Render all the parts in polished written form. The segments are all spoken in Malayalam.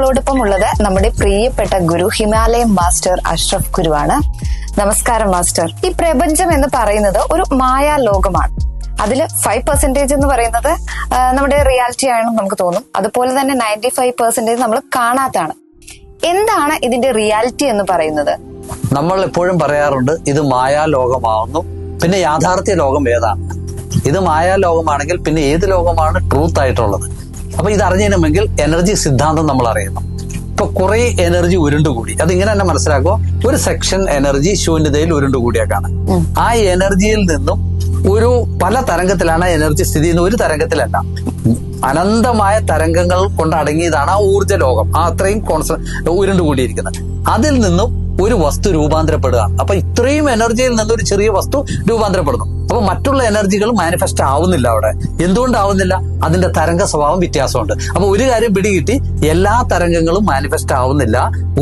നമ്മളോടൊപ്പം ഉള്ളത് നമ്മുടെ പ്രിയപ്പെട്ട ഗുരു ഹിമാലയൻ മാസ്റ്റർ അഷ്റഫ് ഗുരുവാണ്. നമസ്കാരം മാസ്റ്റർ. ഈ പ്രപഞ്ചം എന്ന് പറയുന്നത് ഒരു മായാ ലോകമാണ്. അതിൽ 5% എന്ന് പറയുന്നത് നമ്മുടെ റിയാലിറ്റി ആണെന്ന് നമുക്ക് തോന്നും. അതുപോലെ തന്നെ 95% നമ്മൾ കാണാത്തതാണ്. എന്താണ് ഇതിന്റെ റിയാലിറ്റി എന്ന് പറയുന്നത്? നമ്മൾ എപ്പോഴും പറയാറുണ്ട് ഇത് മായാ ലോകമാവുന്നു, പിന്നെ യാഥാർത്ഥ്യ ലോകം ഏതാണ്? ഇത് മായാ ലോകമാണെങ്കിൽ പിന്നെ ഏത് ലോകമാണ് ട്രൂത്ത് ആയിട്ടുള്ളത്? അപ്പൊ ഇത് അറിഞ്ഞണമെങ്കിൽ എനർജി സിദ്ധാന്തം നമ്മൾ അറിയണം. ഇപ്പൊ കുറെ എനർജി ഉരുണ്ടുകൂടി, അതിങ്ങനെ തന്നെ മനസ്സിലാക്കുക. ഒരു സെക്ഷൻ എനർജി ശൂന്യതയിൽ ഉരുണ്ടുകൂടിയേക്കാണ്. ആ എനർജിയിൽ നിന്നും ഒരു പല തരംഗത്തിലാണ് എനർജി സ്ഥിതി ചെയ്യുന്നത്, ഒരു തരംഗത്തിലല്ല. അനന്തമായ തരംഗങ്ങൾ കൊണ്ട് അടങ്ങിയതാണ് ആ ഊർജ്ജ ലോകം, ആ അത്രയും ഉരുണ്ടുകൂടിയിരിക്കുന്നത്. അതിൽ നിന്നും ഒരു വസ്തു രൂപാന്തരപ്പെടുകയാണ്. അപ്പൊ ഇത്രയും എനർജിയിൽ നിന്ന് ഒരു ചെറിയ വസ്തു രൂപാന്തരപ്പെടുന്നു. അപ്പൊ മറ്റുള്ള എനർജികൾ മാനിഫെസ്റ്റ് ആവുന്നില്ല. അവിടെ എന്തുകൊണ്ടാവുന്നില്ല? അതിന്റെ തരംഗ സ്വഭാവം വ്യത്യാസമുണ്ട്. അപ്പൊ ഒരു കാര്യം പിടികിട്ടി, എല്ലാ തരംഗങ്ങളും മാനിഫെസ്റ്റ് ആവുന്നില്ല.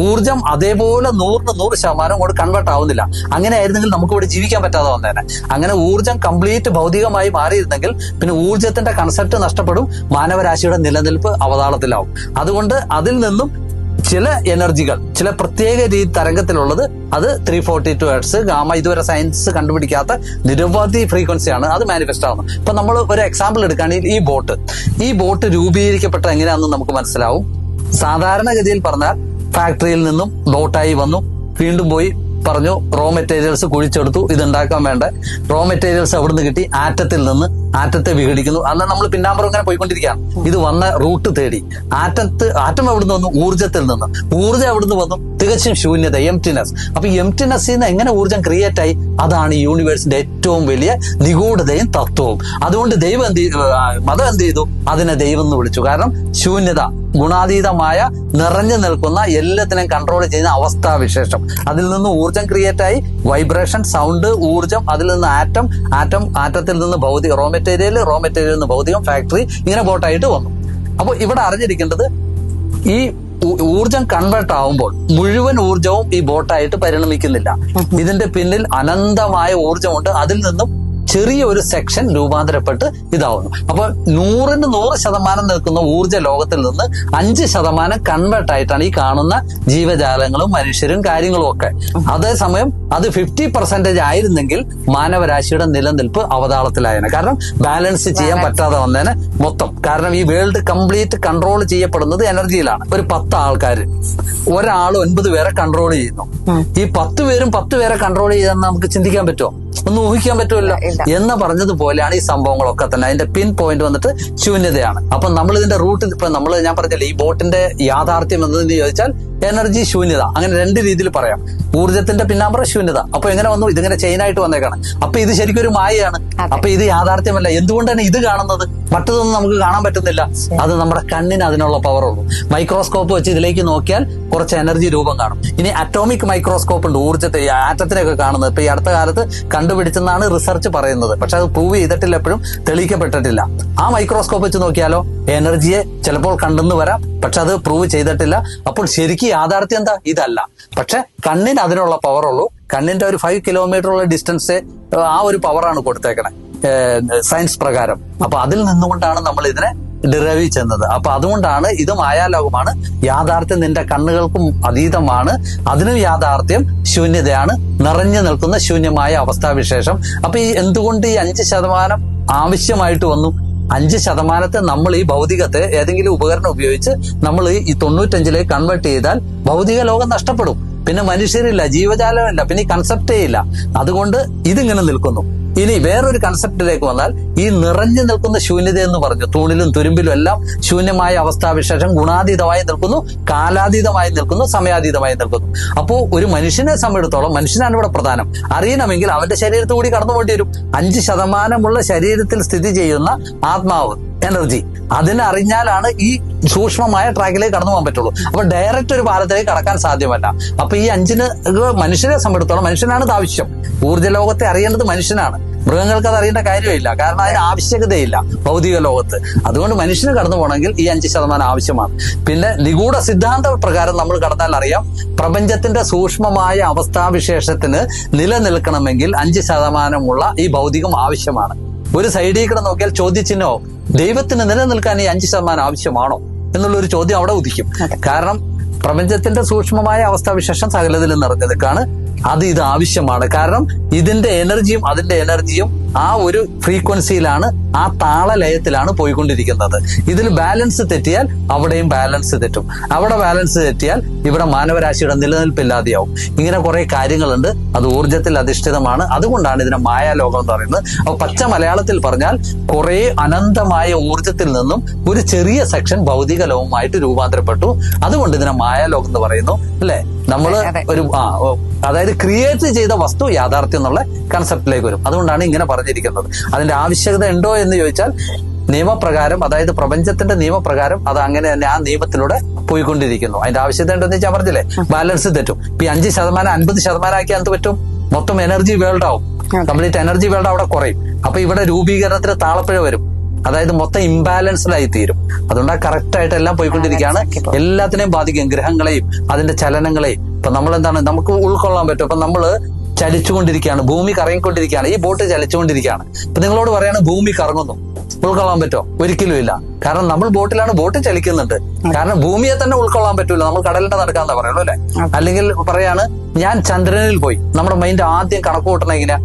ഊർജം അതേപോലെ 100% കൊണ്ട് കൺവേർട്ട് ആവുന്നില്ല. അങ്ങനെ ആയിരുന്നെങ്കിൽ നമുക്ക് ഇവിടെ ജീവിക്കാൻ പറ്റാതെ വന്നേനെ. അങ്ങനെ ഊർജം കംപ്ലീറ്റ് ഭൗതികമായി മാറിയിരുന്നെങ്കിൽ പിന്നെ ഊർജത്തിന്റെ കൺസെപ്റ്റ് നഷ്ടപ്പെടും, മാനവരാശിയുടെ നിലനിൽപ്പ് അവതാളത്തിലാവും. അതുകൊണ്ട് അതിൽ നിന്നും ചില എനർജികൾ, ചില പ്രത്യേക രീതി തരംഗത്തിലുള്ളത്, അത് 342 ഹെർട്സ്, ഗാമ, ഇതുവരെ സയൻസ് കണ്ടുപിടിക്കാത്ത നിരവധി ഫ്രീക്വൻസിയാണ് അത് മാനിഫെസ്റ്റ് ആവുന്നത്. ഇപ്പൊ നമ്മൾ ഒരു എക്സാമ്പിൾ എടുക്കുകയാണെങ്കിൽ ഈ ബോട്ട് രൂപീകരിക്കപ്പെട്ട എങ്ങനെയാണെന്ന് നമുക്ക് മനസ്സിലാവും. സാധാരണഗതിയിൽ പറഞ്ഞാൽ ഫാക്ടറിയിൽ നിന്നും ബോട്ടായി വന്നു, വീണ്ടും പോയി പറഞ്ഞു റോ മെറ്റീരിയൽസ് കുഴിച്ചെടുത്തു, ഇതുണ്ടാക്കാൻ വേണ്ട റോ മെറ്റീരിയൽസ് എവിടുന്ന് കിട്ടി? ആറ്റത്തെ വിഘടിക്കുന്നു. അന്ന് നമ്മൾ പിന്നാമ്പുറം ഇങ്ങനെ പോയിക്കൊണ്ടിരിക്കുകയാണ്. ഇത് വന്ന റൂട്ട് തേടി ആറ്റം എവിടുന്ന് വന്നു? ഊർജത്തിൽ നിന്ന്. ഊർജം എവിടുന്ന് വന്നു? തികച്ചും ശൂന്യത, എംപ്റ്റിനെസ്. അപ്പൊ എംപ്റ്റിനെസ്സിൽ നിന്ന് എങ്ങനെ ഊർജം ക്രിയേറ്റ് ആയി? അതാണ് യൂണിവേഴ്സിന്റെ ഏറ്റവും വലിയ നിഗൂഢതയും തത്വവും. അതുകൊണ്ട് മതം എന്ത് ചെയ്തു? അതിനെ ദൈവം എന്ന് വിളിച്ചു. കാരണം ശൂന്യത, ഗുണാതീതമായ നിറഞ്ഞു നിൽക്കുന്ന എല്ലാത്തിനെയും കൺട്രോൾ ചെയ്യുന്ന അവസ്ഥാവിശേഷം. അതിൽ നിന്ന് ഊർജം ക്രിയേറ്റ് ആയി, വൈബ്രേഷൻ, സൗണ്ട്, ഊർജം, അതിൽ നിന്ന് ആറ്റത്തിൽ നിന്ന് ഭൗതിക റോ മെറ്റീരിയൽ നിന്ന് ഭൗതികം, ഫാക്ടറി, ഇങ്ങനെ ബോട്ടായിട്ട് വന്നു. അപ്പൊ ഇവിടെ അറിഞ്ഞിരിക്കേണ്ടത്, ഈ ഊർജം കൺവേർട്ട് ആവുമ്പോൾ മുഴുവൻ ഊർജവും ഈ ബോട്ടായിട്ട് പരിണമിക്കുന്നില്ല. ഇതിന്റെ പിന്നിൽ അനന്തമായ ഊർജമുണ്ട്. അതിൽ നിന്നും ചെറിയ ഒരു സെക്ഷൻ രൂപാന്തരപ്പെട്ട് ഇതാവുന്നു. അപ്പൊ 100% നിൽക്കുന്ന ഊർജ്ജ ലോകത്തിൽ നിന്ന് 5% കൺവേർട്ട് ആയിട്ടാണ് ഈ കാണുന്ന ജീവജാലങ്ങളും മനുഷ്യരും കാര്യങ്ങളും ഒക്കെ. അതേസമയം അത് 50% ആയിരുന്നെങ്കിൽ മാനവരാശിയുടെ നിലനിൽപ്പ് അവതാളത്തിലായേനെ. കാരണം ബാലൻസ് ചെയ്യാൻ പറ്റാതെ വന്നേനെ മൊത്തം. കാരണം ഈ വേൾഡ് കംപ്ലീറ്റ് കൺട്രോൾ ചെയ്യപ്പെടുന്നത് എനർജിയിലാണ്. ഒരു 10 ആൾക്കാർ, ഒരാൾ 9 പേരെ കൺട്രോൾ ചെയ്യുന്നു. ഈ 10 പേരും 10 പേരെ കൺട്രോൾ ചെയ്തെന്ന് നമുക്ക് ചിന്തിക്കാൻ പറ്റുമോ? ഒന്നും ഊഹിക്കാൻ പറ്റുമല്ലോ. എന്ന് പറഞ്ഞതുപോലെയാണ് ഈ സംഭവങ്ങളൊക്കെ തന്നെ. അതിന്റെ പിൻ പോയിന്റ് വന്നിട്ട് ശൂന്യതയാണ്. അപ്പൊ നമ്മൾ ഇതിന്റെ റൂട്ട്, ഇപ്പൊ ഞാൻ പറഞ്ഞില്ലേ, ഈ ബോട്ടിന്റെ യാഥാർത്ഥ്യം എന്തെന്ന് ചോദിച്ചാൽ എനർജി ശൂന്യത. അങ്ങനെ 2 രീതിയിൽ പറയാം. ഊർജത്തിന്റെ പിന്നാമ്പുറം ശൂന്യത. അപ്പൊ എങ്ങനെ വന്നു? ഇതിങ്ങനെ ചെയിനായിട്ട് വന്നേക്കാണ്. അപ്പൊ ഇത് ശരിക്കും ഒരു മായയാണ്. അപ്പൊ ഇത് യാഥാർത്ഥ്യമല്ല. എന്തുകൊണ്ടാണ് ഇത് കാണുന്നത്? മറ്റതൊന്നും നമുക്ക് കാണാൻ പറ്റുന്നില്ല. അത് നമ്മുടെ കണ്ണിന് അതിനുള്ള പവർ ഉള്ളൂ. മൈക്രോസ്കോപ്പ് വെച്ച് ഇതിലേക്ക് നോക്കിയാൽ കുറച്ച് എനർജി രൂപം കാണും. ഇനി അറ്റോമിക് മൈക്രോസ്കോപ്പ് ഉണ്ട്, ഊർജ്ജത്തെ, ആറ്റത്തിനെയൊക്കെ കാണുന്നത്. ഇപ്പൊ ഈ അടുത്ത കാലത്ത് കണ്ടുപിടിച്ചെന്നാണ് റിസർച്ച് പറയുന്നത്. പക്ഷെ അത് പ്രൂവ് ചെയ്തിട്ടില്ല, എപ്പോഴും തെളിയിക്കപ്പെട്ടിട്ടില്ല. ആ മൈക്രോസ്കോപ്പ് വെച്ച് നോക്കിയാലോ എനർജിയെ ചിലപ്പോൾ കണ്ടെന്ന് വരാം, പക്ഷെ അത് പ്രൂവ് ചെയ്തിട്ടില്ല. അപ്പോൾ ശരിക്കും യാഥാർത്ഥ്യം എന്താ? ഇതല്ല. പക്ഷെ കണ്ണിന് അതിനുള്ള പവർ ഉള്ളൂ. കണ്ണിന്റെ ഒരു 5 കിലോമീറ്ററുള്ള ഡിസ്റ്റൻസ് ആ ഒരു പവറാണ് കൊടുത്തേക്കണേ സയൻസ് പ്രകാരം. അപ്പൊ അതിൽ നിന്നുകൊണ്ടാണ് നമ്മൾ ഇതിനെ ഡിറൈവ് ചെയ്യുന്നത്. അപ്പൊ അതുകൊണ്ടാണ് ഇത് മായാലോകമാണ്. യാഥാർത്ഥ്യം നിന്റെ കണ്ണുകൾക്കും അതീതമാണ്. അതിനും യാഥാർത്ഥ്യം ശൂന്യതയാണ്, നിറഞ്ഞു നിൽക്കുന്ന ശൂന്യമായ അവസ്ഥാവിശേഷം. അപ്പൊ എന്തുകൊണ്ട് ഈ 5% ആവശ്യമായിട്ട് വന്നു? 5% നമ്മൾ ഈ ഭൗതികത്തെ ഏതെങ്കിലും ഉപകരണം ഉപയോഗിച്ച് നമ്മൾ ഈ 95 കൺവേർട്ട് ചെയ്താൽ ഭൗതിക ലോകം നഷ്ടപ്പെടും. പിന്നെ മനുഷ്യരില്ല, ജീവജാലമില്ല, പിന്നെ ഈ കൺസെപ്റ്റേ ഇല്ല. അതുകൊണ്ട് ഇതിങ്ങനെ നിൽക്കുന്നു. ഇനി വേറൊരു കൺസെപ്റ്റിലേക്ക് വന്നാൽ, ഈ നിറഞ്ഞു നിൽക്കുന്ന ശൂന്യത എന്ന് പറഞ്ഞു, തൂണിലും തുരുമ്പിലും എല്ലാം ശൂന്യമായ അവസ്ഥാവിശേഷം ഗുണാതീതമായി നിൽക്കുന്നു, കാലാതീതമായി നിൽക്കുന്നു, സമയാതീതമായി നിൽക്കുന്നു. അപ്പോ ഒരു മനുഷ്യനെ സംബന്ധിച്ചിടത്തോളം, മനുഷ്യനാണ് ഇവിടെ പ്രധാനം. അറിയണമെങ്കിൽ അവന്റെ ശരീരത്തിൽ കൂടി കടന്നു പോകേണ്ടി വരും. 5% ശരീരത്തിൽ സ്ഥിതി ചെയ്യുന്ന ആത്മാവ്, എനർജി, അതിനറിഞ്ഞാലാണ് ഈ സൂക്ഷ്മമായ ട്രാക്കിലേക്ക് കടന്നു പോകാൻ പറ്റുള്ളൂ. അപ്പൊ ഡയറക്റ്റ് ഒരു പാലത്തിലേക്ക് കടക്കാൻ സാധ്യമല്ല. അപ്പൊ ഈ 5 മനുഷ്യനെ സംബന്ധിച്ചിടത്തോളം മനുഷ്യനാണ് ഇത് ആവശ്യം. ഊർജ്ജലോകത്തെ അറിയേണ്ടത് മനുഷ്യനാണ്. മൃഗങ്ങൾക്ക് അത് അറിയേണ്ട കാര്യമില്ല. കാരണം അതിന് ആവശ്യകതയില്ല ഭൗതിക ലോകത്ത്. അതുകൊണ്ട് മനുഷ്യന് കടന്നു പോകണമെങ്കിൽ ഈ 5% ആവശ്യമാണ്. പിന്നെ നിഗൂഢ സിദ്ധാന്ത പ്രകാരം നമ്മൾ കടന്നാൽ അറിയാം, പ്രപഞ്ചത്തിന്റെ സൂക്ഷ്മമായ അവസ്ഥാവിശേഷത്തിന് നിലനിൽക്കണമെങ്കിൽ 5% ഈ ഭൗതികം ആവശ്യമാണ്. ഒരു സൈഡിൽ കൂടെ നോക്കിയാൽ ചോദ്യചിഹ്നമോ, ദൈവത്തിന് നിലനിൽക്കാൻ ഈ 5% ആവശ്യമാണോ? എന്നുള്ളൊരു ചോദ്യം അവിടെ ഉദിക്കും. കാരണം പ്രപഞ്ചത്തിന്റെ സൂക്ഷ്മമായ അവസ്ഥാവിശേഷം സകലത്തിലും നിറഞ്ഞു നിൽക്കാണ്. ഇത് ആവശ്യമാണ്. കാരണം ഇതിന്റെ എനർജിയും അതിന്റെ എനർജിയും ആ ഒരു ഫ്രീക്വൻസിയിലാണ്, ആ താളലയത്തിലാണ് പോയിക്കൊണ്ടിരിക്കുന്നത്. ഇതിൽ ബാലൻസ് തെറ്റിയാൽ അവിടെയും ബാലൻസ് തെറ്റും, അവിടെ ബാലൻസ് തെറ്റിയാൽ ഇവിടെ മാനവരാശിയുടെ നിലനിൽപ്പില്ലാതെയാവും. ഇങ്ങനെ കുറെ കാര്യങ്ങളുണ്ട്. അത് ഊർജത്തിൽ അധിഷ്ഠിതമാണ്. അതുകൊണ്ടാണ് ഇതിനെ മായാലോകം എന്ന് പറയുന്നത്. അപ്പൊ പച്ച മലയാളത്തിൽ പറഞ്ഞാൽ കുറെ അനന്തമായ ഊർജത്തിൽ നിന്നും ഒരു ചെറിയ സെക്ഷൻ ഭൗതിക ലോകമായിട്ട് രൂപാന്തരപ്പെട്ടു. അതുകൊണ്ട് ഇതിനെ മായാലോകം എന്ന് പറയുന്നു, അല്ലെ? നമ്മള് ഒരു അതായത് ക്രിയേറ്റ് ചെയ്ത വസ്തു യാഥാർത്ഥ്യം എന്നുള്ള കൺസെപ്റ്റിലേക്ക് വരും. അതുകൊണ്ടാണ് ഇങ്ങനെ പറഞ്ഞിരിക്കുന്നത്. അതിന്റെ ആവശ്യകത ഉണ്ടോ എന്ന് ചോദിച്ചാൽ നിയമപ്രകാരം, അതായത് പ്രപഞ്ചത്തിന്റെ നിയമപ്രകാരം അത് അങ്ങനെ തന്നെ ആ നിയമത്തിലൂടെ പോയിക്കൊണ്ടിരിക്കുന്നു. അതിന്റെ ആവശ്യകത ഉണ്ടെന്ന് വെച്ചാൽ പറഞ്ഞില്ലേ, ബാലൻസ് തെറ്റും. ഇപ്പൊ 5% 50% ആക്കിയാൽ എന്ത് പറ്റും? മൊത്തം എനർജി വേൾഡ് ആവും. കംപ്ലീറ്റ് എനർജി വേൾഡ് അവിടെ കുറയും. അപ്പൊ ഇവിടെ രൂപീകരണത്തിന് താളപ്പിഴ വരും. അതായത് മൊത്തം ഇംബാലൻസ്ഡായി തീരും. അതുകൊണ്ടാണ് കറക്റ്റ് ആയിട്ട് എല്ലാം പോയിക്കൊണ്ടിരിക്കുകയാണ്. എല്ലാത്തിനെയും ബാധിക്കും, ഗ്രഹങ്ങളെയും അതിന്റെ ചലനങ്ങളെയും. ഇപ്പൊ നമ്മൾ എന്താണ്, നമുക്ക് ഉൾക്കൊള്ളാൻ പറ്റും. അപ്പൊ നമ്മള് ചലിച്ചുകൊണ്ടിരിക്കുകയാണ്, ഭൂമി കറങ്ങിക്കൊണ്ടിരിക്കുകയാണ്, ഈ ബോട്ട് ചലിച്ചുകൊണ്ടിരിക്കുകയാണ്. ഇപ്പൊ നിങ്ങളോട് പറയാണ് ഭൂമി കറങ്ങുന്നു, ഉൾക്കൊള്ളാൻ പറ്റുമോ? ഒരിക്കലും ഇല്ല. കാരണം നമ്മൾ ബോട്ടിലാണ്, ബോട്ട് ചലിക്കുന്നുണ്ട്. കാരണം ഭൂമിയെ തന്നെ ഉൾക്കൊള്ളാൻ പറ്റൂല, നമ്മൾ കടലിന്റെ നടക്കാന്നാ പറയുള്ളൂ, അല്ലെ? അല്ലെങ്കിൽ പറയാണ് ഞാൻ ചന്ദ്രനിൽ പോയി. നമ്മുടെ മൈൻഡ് ആദ്യം കണക്ക് കൂട്ടണ എങ്ങനെയാ?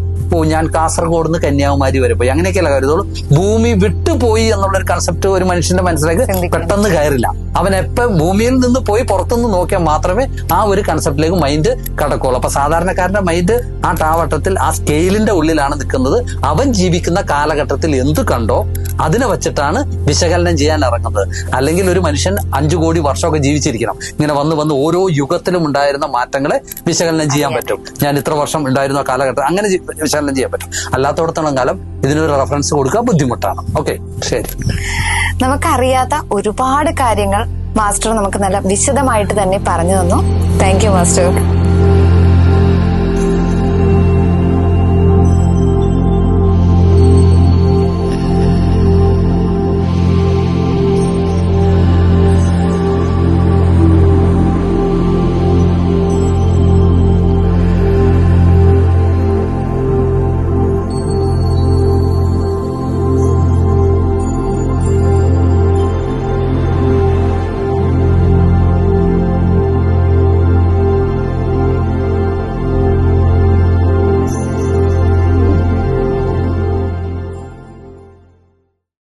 ഞാൻ കാസർഗോഡ് നിന്ന് കന്യാകുമാരി വരെ പോയി, അങ്ങനെയൊക്കെയല്ല കരുതുള്ളൂ. ഭൂമി വിട്ടുപോയി എന്നുള്ളൊരു കൺസെപ്റ്റ് ഒരു മനുഷ്യന്റെ മനസ്സിലേക്ക് പെട്ടെന്ന് കയറില്ല. അവൻ എപ്പോ ഭൂമിയിൽ നിന്ന് പോയി പുറത്തുനിന്ന് നോക്കിയാൽ മാത്രമേ ആ ഒരു കൺസെപ്റ്റിലേക്ക് മൈൻഡ് കടക്കുള്ളൂ. അപ്പൊ സാധാരണക്കാരന്റെ മൈൻഡ് ആ ടാവട്ടത്തിൽ, ആ സ്കെയിലിന്റെ ഉള്ളിലാണ് നിൽക്കുന്നത്. അവൻ ജീവിക്കുന്ന കാലഘട്ടത്തിൽ എന്ത് കണ്ടോ അതിനെ വെച്ചിട്ടാണ് വിശകലനം ചെയ്യാൻ ഇറങ്ങുന്നത്. അല്ലെങ്കിൽ ഒരു മനുഷ്യൻ 5 കോടി വർഷമൊക്കെ ജീവിച്ചിരിക്കണം. ഇങ്ങനെ വന്ന് ഓരോ യുഗത്തിലും ഉണ്ടായിരുന്ന മാറ്റങ്ങളെ വിശകലനം ചെയ്യാൻ പറ്റും. ഞാൻ ഇത്ര വർഷം ഉണ്ടായിരുന്ന കാലഘട്ടം അങ്ങനെ വിശകലനം ചെയ്യാൻ പറ്റും. അല്ലാത്തടത്തോളം കാലം ഇതിനൊരു റെഫറൻസ് കൊടുക്കുക ബുദ്ധിമുട്ടാണ്. ഓക്കെ, ശരി. നമുക്കറിയാത്ത ഒരുപാട് കാര്യങ്ങൾ മാസ്റ്റർ നമുക്ക് നല്ല വിശദമായിട്ട് തന്നെ പറഞ്ഞു തന്നു. Thank you master.